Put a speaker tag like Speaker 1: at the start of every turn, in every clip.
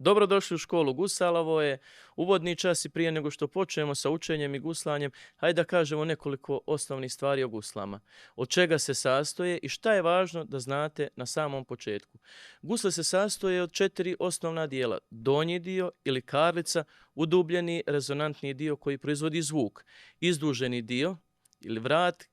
Speaker 1: Dobrodošli u školu gusala, ovo je uvodni čas i prije nego što počnemo sa učenjem i guslanjem, hajde da kažemo nekoliko osnovnih stvari o guslama. Od čega se sastoje i šta je važno da znate na samom početku. Gusle se sastoje od 4 osnovna dijela. Donji dio ili karlica, udubljeni rezonantni dio koji proizvodi zvuk. Izduženi dio ili vrat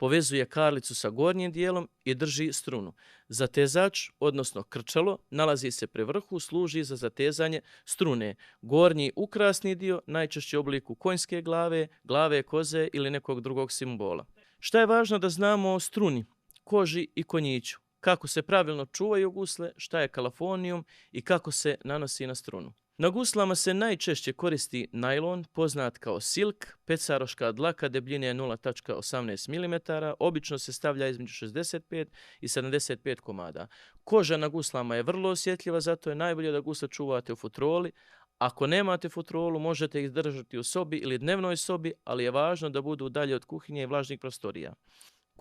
Speaker 1: povezuje karlicu sa gornjim dijelom i drži strunu. Zatezač, odnosno krčalo, nalazi se pri vrhu, služi za zatezanje strune. Gornji ukrasni dio, najčešće u obliku konjske glave, glave koze ili nekog drugog simbola. Šta je važno da znamo o struni, koži i konjiću? Kako se pravilno čuvaju gusle, šta je kalafonijum i kako se nanosi na strunu. Na guslama se najčešće koristi najlon, poznat kao silk, pecaroška dlaka debljine 0,18 mm, obično se stavlja između 65 i 75 komada. Koža na guslama je vrlo osjetljiva, zato je najbolje da gusle čuvate u futroli. Ako nemate futrolu, možete ih držati u sobi ili dnevnoj sobi, ali je važno da budu dalje od kuhinje i vlažnih prostorija.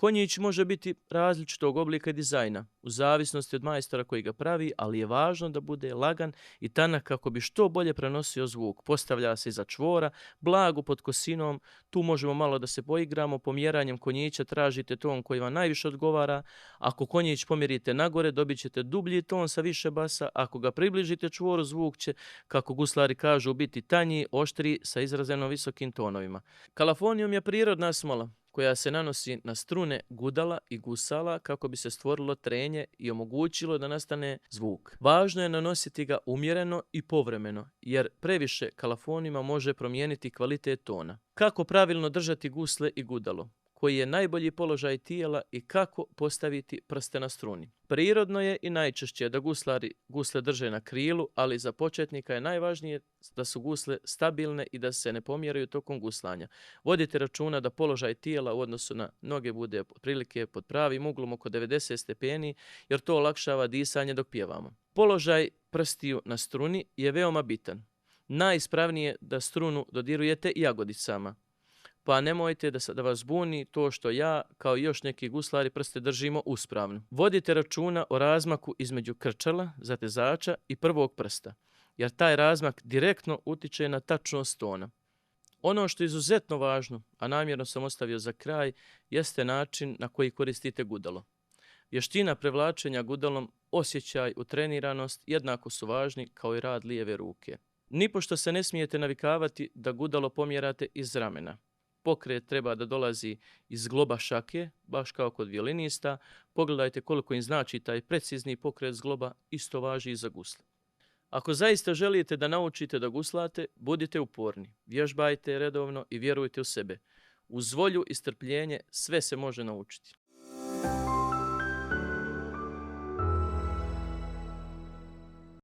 Speaker 1: Konjić može biti različitog oblika i dizajna, u zavisnosti od majstora koji ga pravi, ali je važno da bude lagan i tanak kako bi što bolje prenosio zvuk. Postavlja se iza čvora, blago pod kosinom, tu možemo malo da se poigramo, pomjeranjem konjića tražite ton koji vam najviše odgovara. Ako konjić pomjerite nagore, dobit ćete dublji ton sa više basa, ako ga približite čvoru, zvuk će, kako guslari kažu, biti tanji, oštriji sa izrazeno visokim tonovima. Kalafonijum je prirodna smola koja se nanosi na strune gudala i gusala kako bi se stvorilo trenje i omogućilo da nastane zvuk. Važno je nanositi ga umjereno i povremeno, jer previše kalafonijuma može promijeniti kvalitet tona. Kako pravilno držati gusle i gudalo? Koji je najbolji položaj tijela i kako postaviti prste na struni. Prirodno je i najčešće da guslari gusle drže na krilu, ali za početnika je najvažnije da su gusle stabilne i da se ne pomjeraju tokom guslanja. Vodite računa da položaj tijela u odnosu na noge bude otprilike pod pravim uglom oko 90 stepeni, jer to olakšava disanje dok pjevamo. Položaj prstiju na struni je veoma bitan. Najispravnije da strunu dodirujete jagodicama. Pa nemojte da vas buni to što ja, kao i još neki guslari, prste držimo uspravno. Vodite računa o razmaku između krčala, zatezača i prvog prsta, jer taj razmak direktno utiče na tačnost tona. Ono što je izuzetno važno, a namjerno sam ostavio za kraj, jeste način na koji koristite gudalo. Vještina prevlačenja gudalom, osjećaj, utreniranost jednako su važni kao i rad lijeve ruke. Nipošto se ne smijete navikavati da gudalo pomjerate iz ramena. Pokret treba da dolazi iz zgloba šake, baš kao kod violinista. Pogledajte koliko im znači taj precizni pokret zgloba, isto važi i za gusle. Ako zaista želite da naučite da guslate, budite uporni, vježbajte redovno i vjerujte u sebe. Uz volju i strpljenje sve se može naučiti.